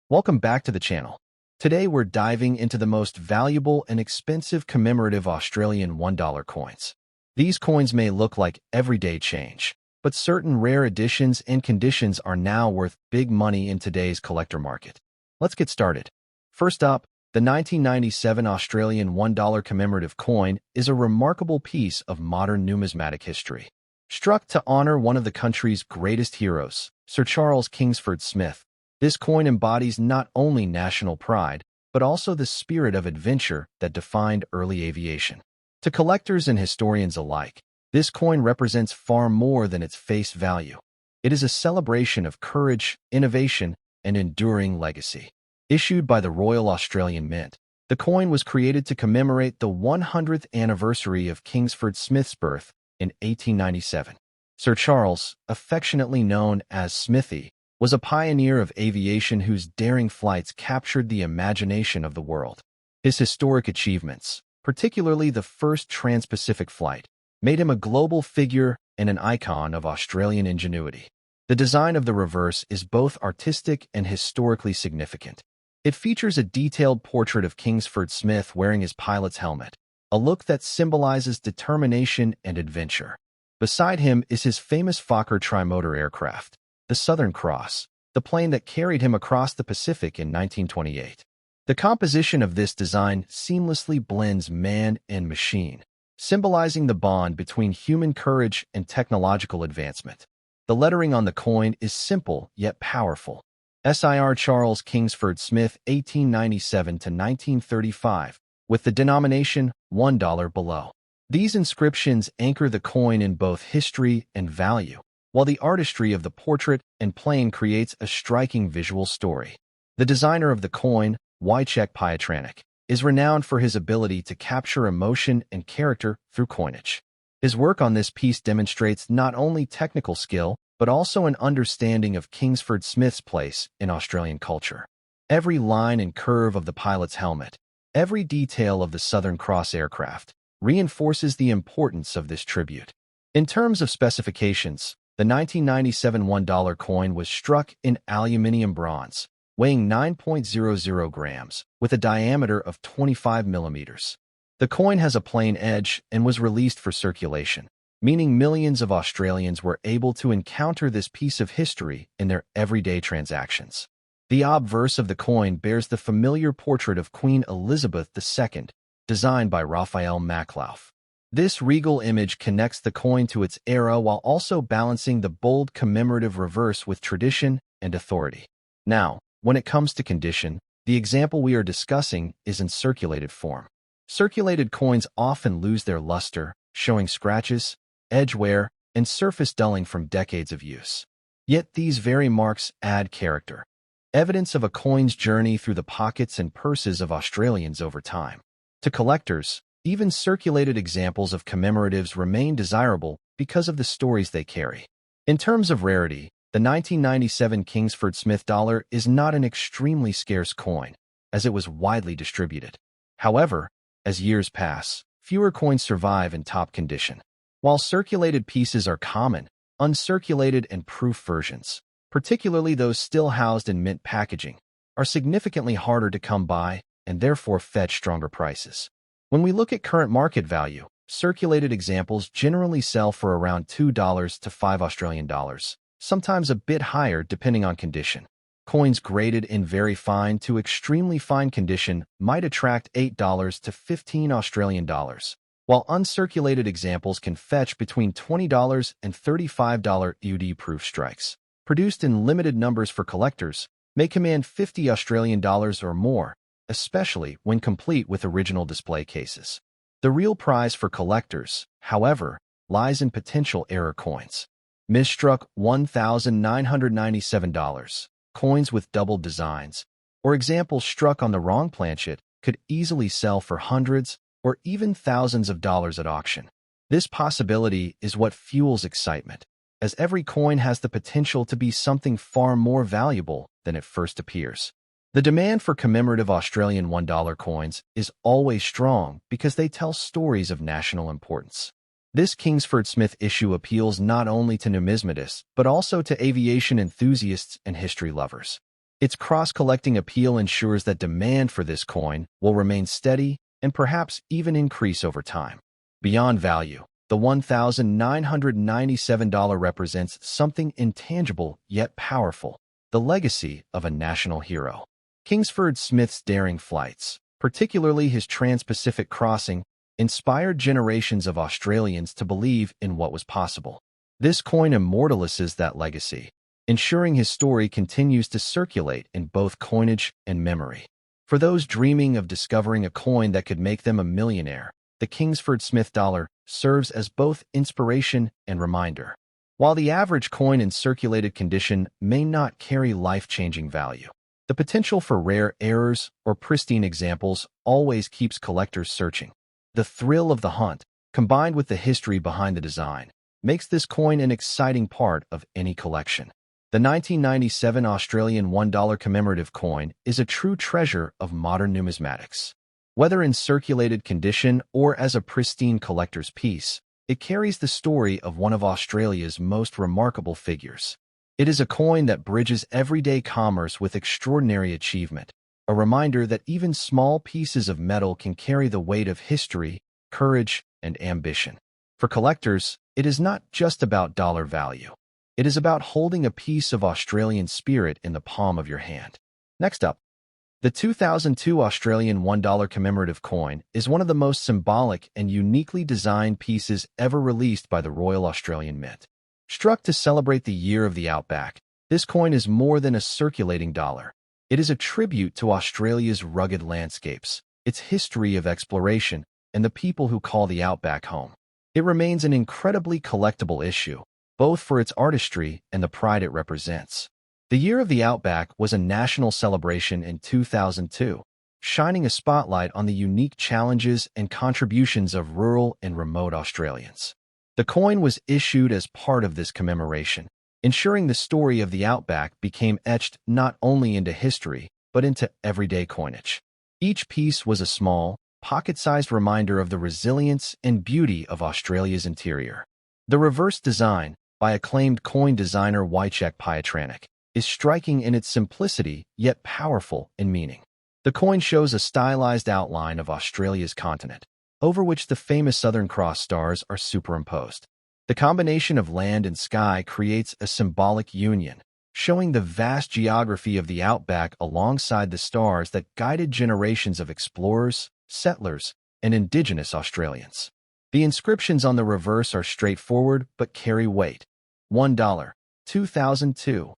Welcome back to the channel. Today we're diving into the most valuable and expensive commemorative Australian $1 coins. These coins may look like everyday change, but certain rare editions and conditions are now worth big money in today's collector market. Let's get started. First up, the 1997 Australian $1 commemorative coin is a remarkable piece of modern numismatic history. Struck to honor one of the country's greatest heroes, Sir Charles Kingsford Smith, this coin embodies not only national pride, but also the spirit of adventure that defined early aviation. To collectors and historians alike, this coin represents far more than its face value. It is a celebration of courage, innovation, and enduring legacy. Issued by the Royal Australian Mint, the coin was created to commemorate the 100th anniversary of Kingsford Smith's birth in 1897. Sir Charles, affectionately known as Smithy, was a pioneer of aviation whose daring flights captured the imagination of the world. His historic achievements, particularly the first trans-Pacific flight, made him a global figure and an icon of Australian ingenuity. The design of the reverse is both artistic and historically significant. It features a detailed portrait of Kingsford Smith wearing his pilot's helmet, a look that symbolizes determination and adventure. Beside him is his famous Fokker trimotor aircraft, the Southern Cross, the plane that carried him across the Pacific in 1928. The composition of this design seamlessly blends man and machine, symbolizing the bond between human courage and technological advancement. The lettering on the coin is simple yet powerful. Sir Charles Kingsford Smith 1897 to 1935, with the denomination $1 below. These inscriptions anchor the coin in both history and value, while the artistry of the portrait and plane creates a striking visual story. The designer of the coin, Wojciech Pietranek, is renowned for his ability to capture emotion and character through coinage. His work on this piece demonstrates not only technical skill, but also an understanding of Kingsford Smith's place in Australian culture. Every line and curve of the pilot's helmet, every detail of the Southern Cross aircraft, reinforces the importance of this tribute. In terms of specifications, the 1997 $1 coin was struck in aluminium bronze, weighing 9.00 grams, with a diameter of 25 millimeters. The coin has a plain edge and was released for circulation, meaning millions of Australians were able to encounter this piece of history in their everyday transactions. The obverse of the coin bears the familiar portrait of Queen Elizabeth II, designed by Raphael Maklauf. This regal image connects the coin to its era while also balancing the bold commemorative reverse with tradition and authority. Now, when it comes to condition, the example we are discussing is in circulated form. Circulated coins often lose their luster, showing scratches, edge wear, and surface dulling from decades of use. Yet these very marks add character, evidence of a coin's journey through the pockets and purses of Australians over time. To collectors, even circulated examples of commemoratives remain desirable because of the stories they carry. In terms of rarity, the 1997 Kingsford Smith dollar is not an extremely scarce coin, as it was widely distributed. However, as years pass, fewer coins survive in top condition. While circulated pieces are common, uncirculated and proof versions, particularly those still housed in mint packaging, are significantly harder to come by and therefore fetch stronger prices. When we look at current market value, circulated examples generally sell for around $2 to $5, sometimes a bit higher depending on condition. Coins graded in very fine to extremely fine condition might attract $8 to $15, while uncirculated examples can fetch between $20 and $35 UD proof strikes. Produced in limited numbers for collectors, may command $50 or more, especially when complete with original display cases. The real prize for collectors, however, lies in potential error coins. Misstruck $1,997, coins with doubled designs, or examples struck on the wrong planchet could easily sell for hundreds or even thousands of dollars at auction. This possibility is what fuels excitement, as every coin has the potential to be something far more valuable than it first appears. The demand for commemorative Australian $1 coins is always strong because they tell stories of national importance. This Kingsford Smith issue appeals not only to numismatists, but also to aviation enthusiasts and history lovers. Its cross-collecting appeal ensures that demand for this coin will remain steady and perhaps even increase over time. Beyond value, the $1,997 represents something intangible yet powerful, the legacy of a national hero. Kingsford Smith's daring flights, particularly his trans-Pacific crossing, inspired generations of Australians to believe in what was possible. This coin immortalizes that legacy, ensuring his story continues to circulate in both coinage and memory. For those dreaming of discovering a coin that could make them a millionaire, the Kingsford Smith dollar serves as both inspiration and reminder. While the average coin in circulated condition may not carry life-changing value, the potential for rare errors or pristine examples always keeps collectors searching. The thrill of the hunt, combined with the history behind the design, makes this coin an exciting part of any collection. The 1997 Australian $1 commemorative coin is a true treasure of modern numismatics. Whether in circulated condition or as a pristine collector's piece, it carries the story of one of Australia's most remarkable figures. It is a coin that bridges everyday commerce with extraordinary achievement, a reminder that even small pieces of metal can carry the weight of history, courage, and ambition. For collectors, it is not just about dollar value. It is about holding a piece of Australian spirit in the palm of your hand. Next up, the 2002 Australian $1 commemorative coin is one of the most symbolic and uniquely designed pieces ever released by the Royal Australian Mint. Struck to celebrate the year of the Outback, this coin is more than a circulating dollar. It is a tribute to Australia's rugged landscapes, its history of exploration, and the people who call the Outback home. It remains an incredibly collectible issue, both for its artistry and the pride it represents. The Year of the Outback was a national celebration in 2002, shining a spotlight on the unique challenges and contributions of rural and remote Australians. The coin was issued as part of this commemoration, ensuring the story of the Outback became etched not only into history, but into everyday coinage. Each piece was a small, pocket-sized reminder of the resilience and beauty of Australia's interior. The reverse design, by acclaimed coin designer Wojciech Pietranek, is striking in its simplicity yet powerful in meaning. The coin shows a stylized outline of Australia's continent, over which the famous Southern Cross stars are superimposed. The combination of land and sky creates a symbolic union, showing the vast geography of the Outback alongside the stars that guided generations of explorers, settlers, and Indigenous Australians. The inscriptions on the reverse are straightforward but carry weight. $1, 2002.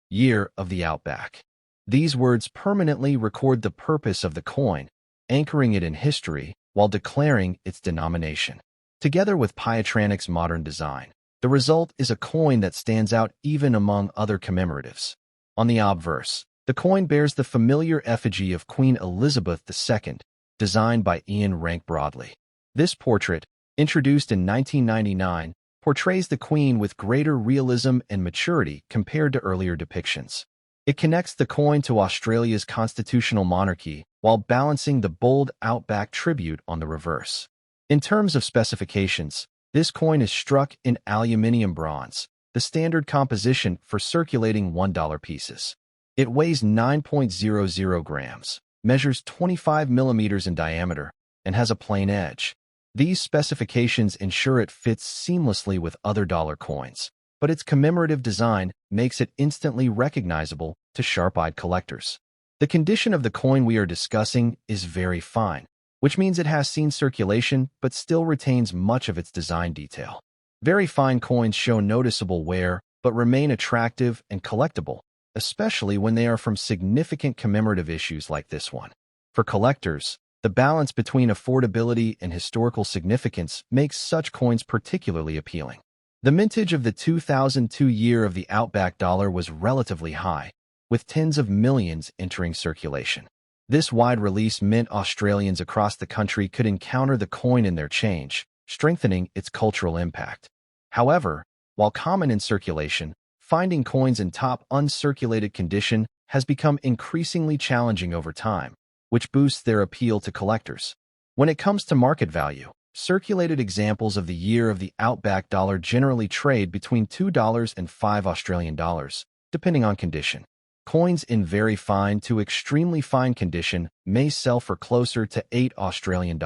Year of the Outback. These words permanently record the purpose of the coin, anchoring it in history while declaring its denomination. Together with Pietranek's modern design, the result is a coin that stands out even among other commemoratives. On the obverse, the coin bears the familiar effigy of Queen Elizabeth II, designed by Ian Rank Broadley. This portrait, introduced in 1999, portrays the Queen with greater realism and maturity compared to earlier depictions. It connects the coin to Australia's constitutional monarchy while balancing the bold Outback tribute on the reverse. In terms of specifications, this coin is struck in aluminium bronze, the standard composition for circulating $1 pieces. It weighs 9.00 grams, measures 25 millimeters in diameter, and has a plain edge. These specifications ensure it fits seamlessly with other dollar coins, but its commemorative design makes it instantly recognizable to sharp-eyed collectors. The condition of the coin we are discussing is very fine, which means it has seen circulation but still retains much of its design detail. Very fine coins show noticeable wear but remain attractive and collectible, especially when they are from significant commemorative issues like this one. For collectors, the balance between affordability and historical significance makes such coins particularly appealing. The mintage of the 2002 Year of the Outback dollar was relatively high, with tens of millions entering circulation. This wide release meant Australians across the country could encounter the coin in their change, strengthening its cultural impact. However, while common in circulation, finding coins in top uncirculated condition has become increasingly challenging over time, which boosts their appeal to collectors. When it comes to market value, circulated examples of the Year of the Outback dollar generally trade between $2 and $5 Australian dollars, depending on condition. Coins in very fine to extremely fine condition may sell for closer to $8 Australian,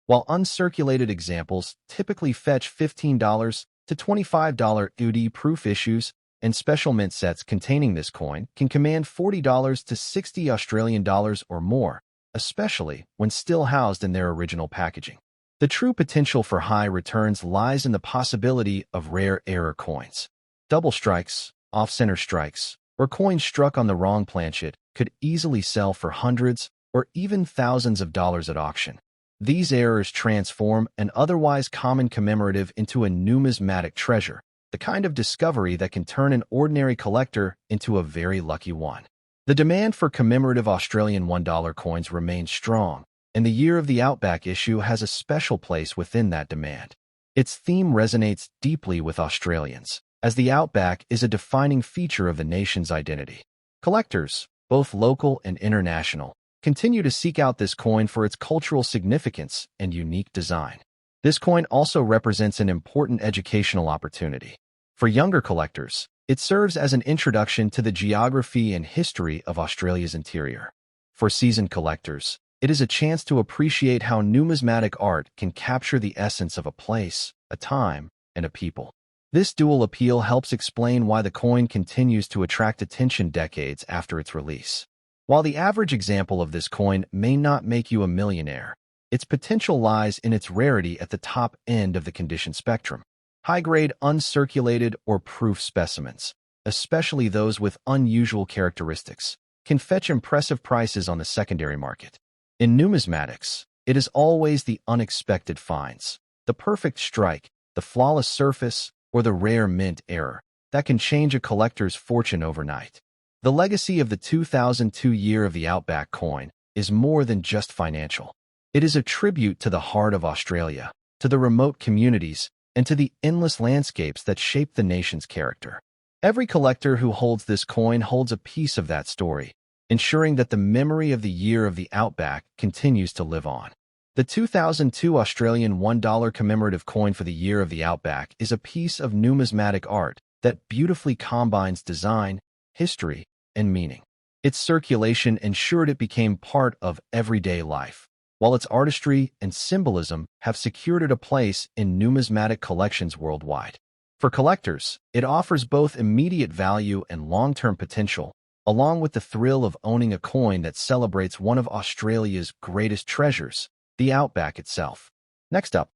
while uncirculated examples typically fetch $15 to $25 UD-proof issues, and special mint sets containing this coin can command $40 to $60 Australian or more, especially when still housed in their original packaging. The true potential for high returns lies in the possibility of rare error coins. Double strikes, off-center strikes, or coins struck on the wrong planchet could easily sell for hundreds or even thousands of dollars at auction. These errors transform an otherwise common commemorative into a numismatic treasure, the kind of discovery that can turn an ordinary collector into a very lucky one. The demand for commemorative Australian $1 coins remains strong, and the Year of the Outback issue has a special place within that demand. Its theme resonates deeply with Australians, as the Outback is a defining feature of the nation's identity. Collectors, both local and international, continue to seek out this coin for its cultural significance and unique design. This coin also represents an important educational opportunity. For younger collectors, it serves as an introduction to the geography and history of Australia's interior. For seasoned collectors, it is a chance to appreciate how numismatic art can capture the essence of a place, a time, and a people. This dual appeal helps explain why the coin continues to attract attention decades after its release. While the average example of this coin may not make you a millionaire, its potential lies in its rarity at the top end of the condition spectrum. High-grade uncirculated or proof specimens, especially those with unusual characteristics, can fetch impressive prices on the secondary market. In numismatics, it is always the unexpected finds, the perfect strike, the flawless surface, or the rare mint error that can change a collector's fortune overnight. The legacy of the 2002 Year of the Outback coin is more than just financial. It is a tribute to the heart of Australia, to the remote communities, and to the endless landscapes that shape the nation's character. Every collector who holds this coin holds a piece of that story, ensuring that the memory of the Year of the Outback continues to live on. The 2002 Australian $1 commemorative coin for the Year of the Outback is a piece of numismatic art that beautifully combines design, history, and meaning. Its circulation ensured it became part of everyday life, while its artistry and symbolism have secured it a place in numismatic collections worldwide. For collectors, it offers both immediate value and long-term potential, along with the thrill of owning a coin that celebrates one of Australia's greatest treasures, the Outback itself. Next up,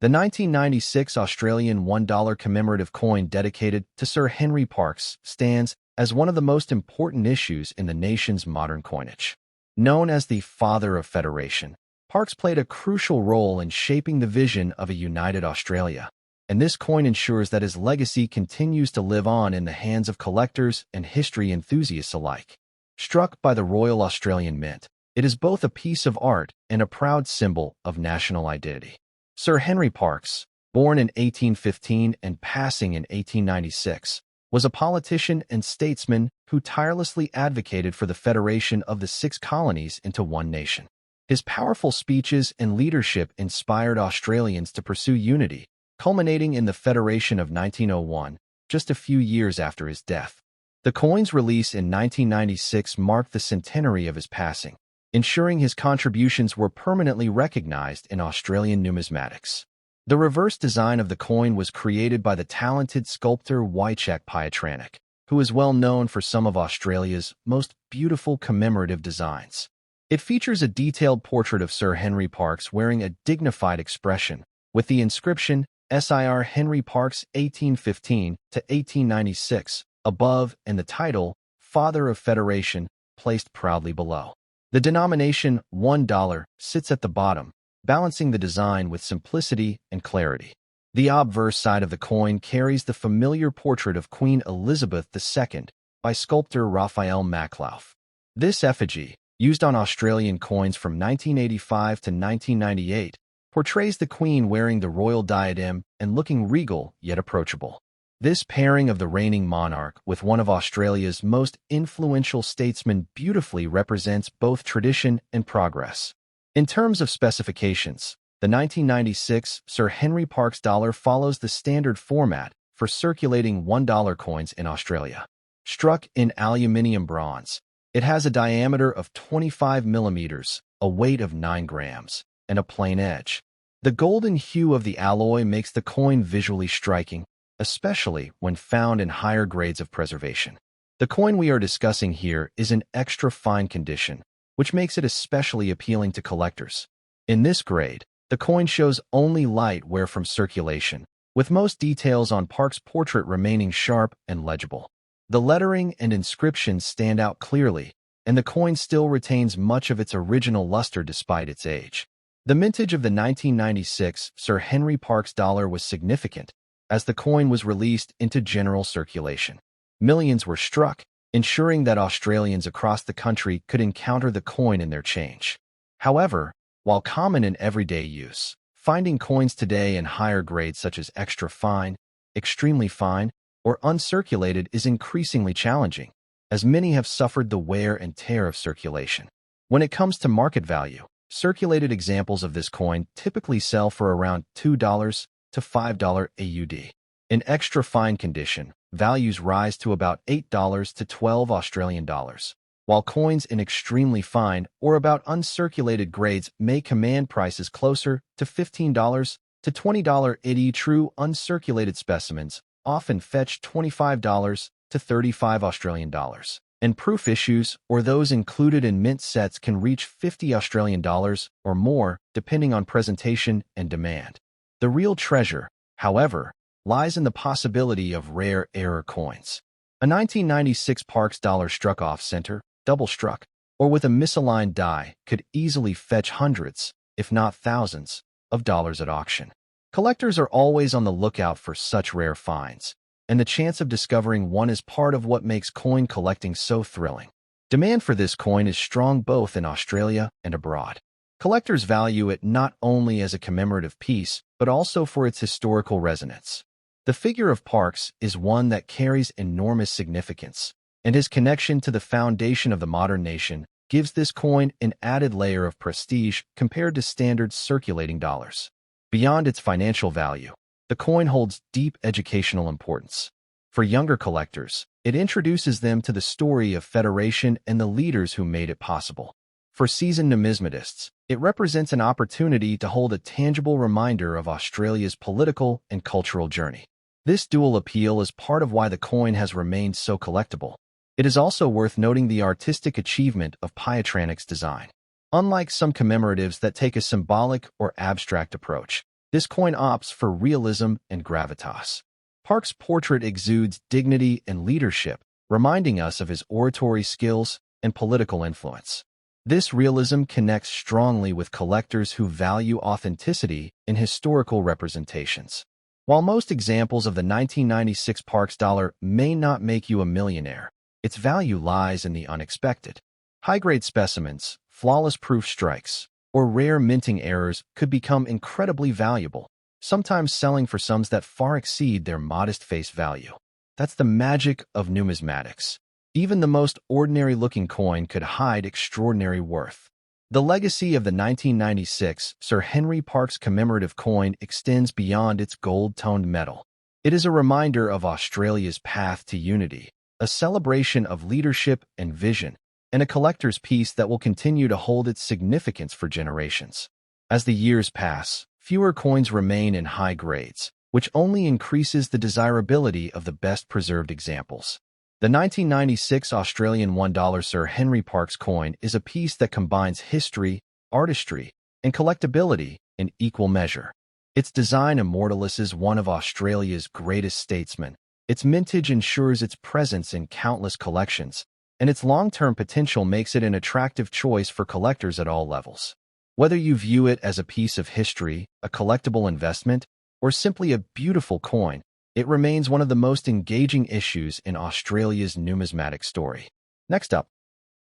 the 1996 Australian $1 commemorative coin dedicated to Sir Henry Parkes stands as one of the most important issues in the nation's modern coinage. Known as the Father of Federation, Parkes played a crucial role in shaping the vision of a united Australia, and this coin ensures that his legacy continues to live on in the hands of collectors and history enthusiasts alike. Struck by the Royal Australian Mint, it is both a piece of art and a proud symbol of national identity. Sir Henry Parkes, born in 1815 and passing in 1896, was a politician and statesman who tirelessly advocated for the federation of the 6 colonies into one nation. His powerful speeches and leadership inspired Australians to pursue unity, culminating in the Federation of 1901, just a few years after his death. The coin's release in 1996 marked the centenary of his passing, ensuring his contributions were permanently recognized in Australian numismatics. The reverse design of the coin was created by the talented sculptor Wycheck Pietranic, who is well known for some of Australia's most beautiful commemorative designs. It features a detailed portrait of Sir Henry Parkes wearing a dignified expression, with the inscription Sir Henry Parkes 1815 to 1896 above and the title Father of Federation placed proudly below. The denomination $1 sits at the bottom, balancing the design with simplicity and clarity. The obverse side of the coin carries the familiar portrait of Queen Elizabeth II by sculptor Raphael Maclouf. This effigy, used on Australian coins from 1985 to 1998, portrays the Queen wearing the royal diadem and looking regal yet approachable. This pairing of the reigning monarch with one of Australia's most influential statesmen beautifully represents both tradition and progress. In terms of specifications, the 1996 Sir Henry Parkes dollar follows the standard format for circulating $1 coins in Australia. struck in aluminium bronze. It has a diameter of 25 millimeters, a weight of 9 grams, and a plain edge. The golden hue of the alloy makes the coin visually striking, especially when found in higher grades of preservation. The coin we are discussing here is in extra fine condition, which makes it especially appealing to collectors. In this grade, the coin shows only light wear from circulation, with most details on Park's portrait remaining sharp and legible. The lettering and inscriptions stand out clearly, and the coin still retains much of its original luster despite its age. The mintage of the 1996 Sir Henry Parkes dollar was significant, as the coin was released into general circulation. Millions were struck, ensuring that Australians across the country could encounter the coin in their change. However, while common in everyday use, finding coins today in higher grades such as extra fine, extremely fine, or uncirculated is increasingly challenging, as many have suffered the wear and tear of circulation. When it comes to market value, circulated examples of this coin typically sell for around $2 to $5 AUD. In extra fine condition, values rise to about $8 to $12 Australian dollars, while coins in extremely fine or about uncirculated grades may command prices closer to $15 to $20 AUD. True uncirculated specimens often fetch $25 to $35 Australian dollars, and proof issues or those included in mint sets can reach $50 Australian dollars or more, depending on presentation and demand. The real treasure, however, lies in the possibility of rare error coins. A 1996 Parkes dollar struck off-center, double struck, or with a misaligned die could easily fetch hundreds, if not thousands, of dollars at auction. Collectors are always on the lookout for such rare finds, and the chance of discovering one is part of what makes coin collecting so thrilling. Demand for this coin is strong both in Australia and abroad. Collectors value it not only as a commemorative piece, but also for its historical resonance. The figure of Parkes is one that carries enormous significance, and his connection to the foundation of the modern nation gives this coin an added layer of prestige compared to standard circulating dollars. Beyond its financial value, the coin holds deep educational importance. For younger collectors, it introduces them to the story of Federation and the leaders who made it possible. For seasoned numismatists, it represents an opportunity to hold a tangible reminder of Australia's political and cultural journey. This dual appeal is part of why the coin has remained so collectible. It is also worth noting the artistic achievement of Pietranics' design. Unlike some commemoratives that take a symbolic or abstract approach, this coin opts for realism and gravitas. Parkes' portrait exudes dignity and leadership, reminding us of his oratory skills and political influence. This realism connects strongly with collectors who value authenticity in historical representations. While most examples of the 1996 Parkes dollar may not make you a millionaire, its value lies in the unexpected. High-grade specimens, flawless proof strikes, or rare minting errors could become incredibly valuable, sometimes selling for sums that far exceed their modest face value. That's the magic of numismatics. Even the most ordinary-looking coin could hide extraordinary worth. The legacy of the 1996 Sir Henry Parkes commemorative coin extends beyond its gold-toned metal. It is a reminder of Australia's path to unity, a celebration of leadership and vision, and a collector's piece that will continue to hold its significance for generations. As the years pass, fewer coins remain in high grades, which only increases the desirability of the best-preserved examples. The 1996 Australian $1 Sir Henry Parkes coin is a piece that combines history, artistry, and collectability in equal measure. Its design immortalizes one of Australia's greatest statesmen. Its mintage ensures its presence in countless collections, and its long-term potential makes it an attractive choice for collectors at all levels. Whether you view it as a piece of history, a collectible investment, or simply a beautiful coin, it remains one of the most engaging issues in Australia's numismatic story. Next up,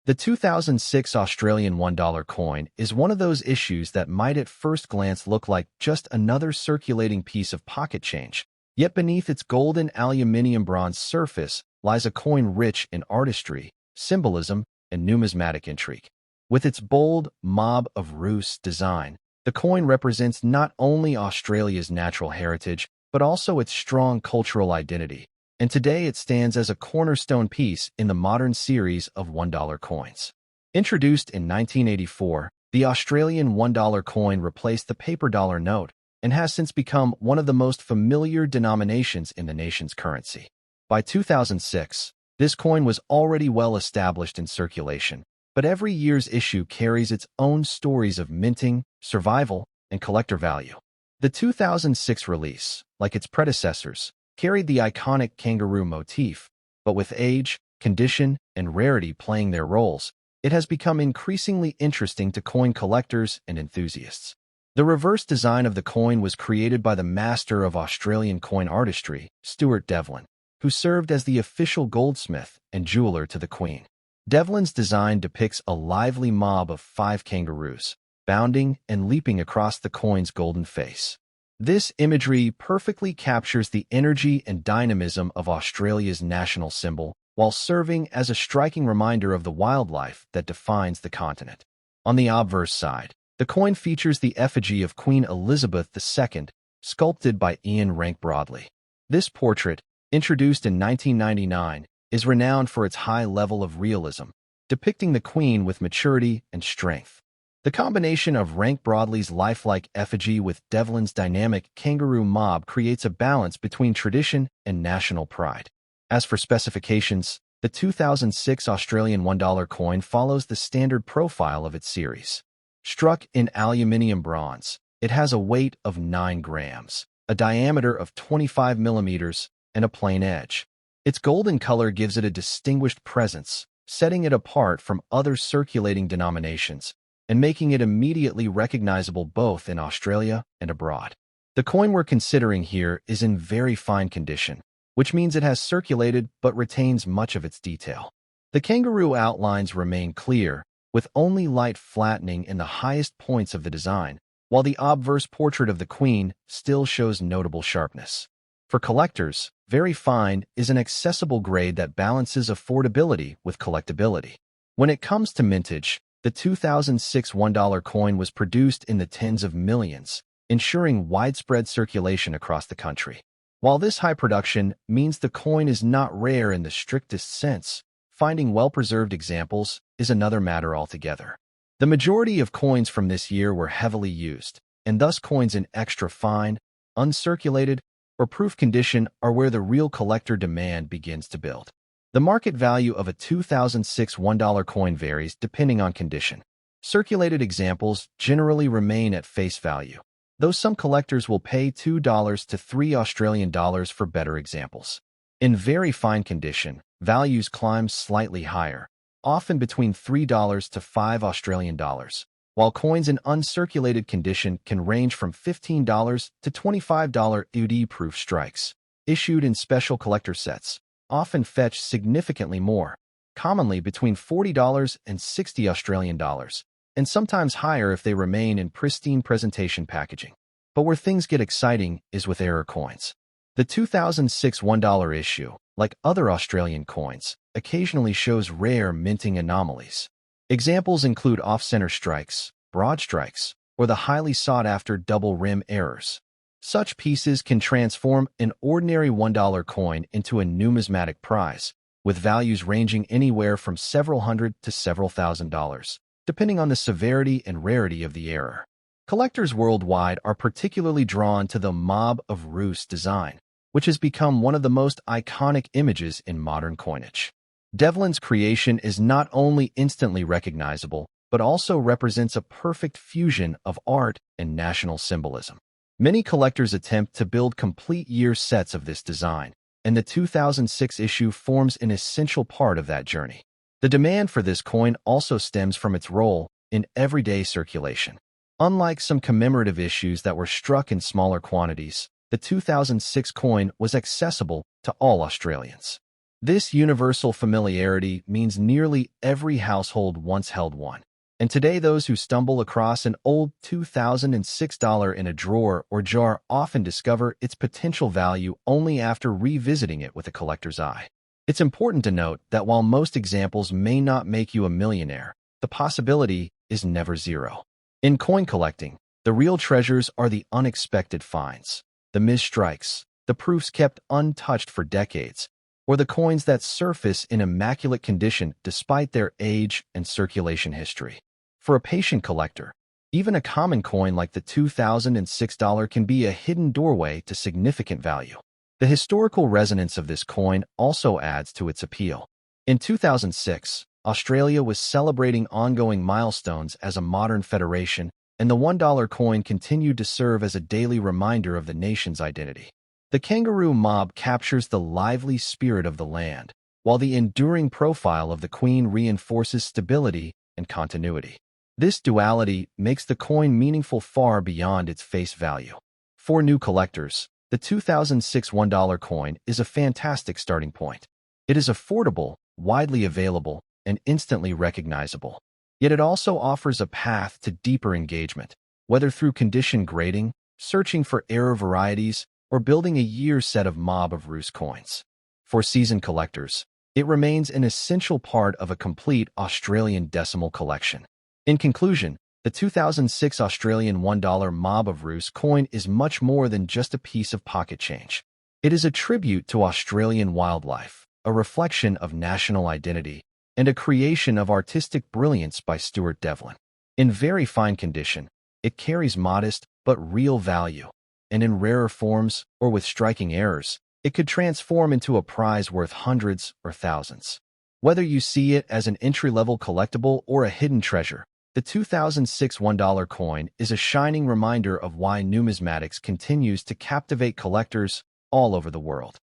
the 2006 Australian $1 coin is one of those issues that might at first glance look like just another circulating piece of pocket change. Yet beneath its golden aluminium bronze surface lies a coin rich in artistry, symbolism, and numismatic intrigue. With its bold mob of roosts design, the coin represents not only Australia's natural heritage, but also its strong cultural identity. and today it stands as a cornerstone piece in the modern series of $1 coins. Introduced in 1984, the Australian $1 coin replaced the paper dollar note and has since become one of the most familiar denominations in the nation's currency. By 2006, this coin was already well established in circulation, but every year's issue carries its own stories of minting, survival, and collector value. The 2006 release, like its predecessors, carried the iconic kangaroo motif, but with age, condition, and rarity playing their roles, it has become increasingly interesting to coin collectors and enthusiasts. The reverse design of the coin was created by the master of Australian coin artistry, Stuart Devlin, who served as the official goldsmith and jeweler to the Queen. Devlin's design depicts a lively mob of 5 kangaroos, bounding and leaping across the coin's golden face. This imagery perfectly captures the energy and dynamism of Australia's national symbol, while serving as a striking reminder of the wildlife that defines the continent. On the obverse side, the coin features the effigy of Queen Elizabeth II, sculpted by Ian Rank Broadley. This portrait, introduced in 1999, is renowned for its high level of realism, depicting the Queen with maturity and strength. The combination of Rank Broadley's lifelike effigy with Devlin's dynamic kangaroo mob creates a balance between tradition and national pride. As for specifications, the 2006 Australian $1 coin follows the standard profile of its series. Struck in aluminium bronze, it has a weight of 9 grams, a diameter of 25 millimeters, and a plain edge. Its golden color gives it a distinguished presence, setting it apart from other circulating denominations and making it immediately recognizable both in Australia and abroad. The coin we're considering here is in very fine condition, which means it has circulated but retains much of its detail. The kangaroo outlines remain clear, with only light flattening in the highest points of the design, while the obverse portrait of the Queen still shows notable sharpness. For collectors, very fine is an accessible grade that balances affordability with collectability. When it comes to mintage, the 2006 $1 coin was produced in the tens of millions, ensuring widespread circulation across the country. While this high production means the coin is not rare in the strictest sense, finding well-preserved examples is another matter altogether. The majority of coins from this year were heavily used, and thus coins in extra fine, uncirculated, or proof condition are where the real collector demand begins to build. The market value of a 2006 $1 coin varies depending on condition. Circulated examples generally remain at face value, though some collectors will pay $2 to $3 for better examples. In very fine condition, values climb slightly higher, often between $3 to $5, while coins in uncirculated condition can range from $15 to $25 UD-proof strikes, issued in special collector sets, often fetch significantly more, commonly between $40 and $60, and sometimes higher if they remain in pristine presentation packaging. But where things get exciting is with error coins. The 2006 $1 issue, like other Australian coins, occasionally shows rare minting anomalies. Examples include off-center strikes, broad strikes, or the highly sought-after double rim errors. Such pieces can transform an ordinary $1 coin into a numismatic prize, with values ranging anywhere from several hundred to several $1,000s, depending on the severity and rarity of the error. Collectors worldwide are particularly drawn to the Mob of Roost design, which has become one of the most iconic images in modern coinage. Devlin's creation is not only instantly recognizable, but also represents a perfect fusion of art and national symbolism. Many collectors attempt to build complete year sets of this design, and the 2006 issue forms an essential part of that journey. The demand for this coin also stems from its role in everyday circulation. Unlike some commemorative issues that were struck in smaller quantities, the 2006 coin was accessible to all Australians. This universal familiarity means nearly every household once held one, and today those who stumble across an old 2006 dollar in a drawer or jar often discover its potential value only after revisiting it with a collector's eye. It's important to note that while most examples may not make you a millionaire, the possibility is never zero. In coin collecting, the real treasures are the unexpected finds, the missed strikes, the proofs kept untouched for decades, or the coins that surface in immaculate condition despite their age and circulation history. For a patient collector, even a common coin like the $2006 can be a hidden doorway to significant value. The historical resonance of this coin also adds to its appeal. In 2006, Australia was celebrating ongoing milestones as a modern federation, and the $1 coin continued to serve as a daily reminder of the nation's identity. The kangaroo mob captures the lively spirit of the land, while the enduring profile of the Queen reinforces stability and continuity. This duality makes the coin meaningful far beyond its face value. For new collectors, the 2006 $1 coin is a fantastic starting point. It is affordable, widely available, and instantly recognizable. Yet it also offers a path to deeper engagement, whether through condition grading, searching for error varieties, or building a year's set of Mob of Roost coins. For seasoned collectors, it remains an essential part of a complete Australian decimal collection. In conclusion, the 2006 Australian $1 Mob of Roost coin is much more than just a piece of pocket change. It is a tribute to Australian wildlife, a reflection of national identity, and a creation of artistic brilliance by Stuart Devlin. In very fine condition, it carries modest but real value, and in rarer forms or with striking errors, it could transform into a prize worth hundreds or thousands. Whether you see it as an entry-level collectible or a hidden treasure, the 2006 $1 coin is a shining reminder of why numismatics continues to captivate collectors all over the world.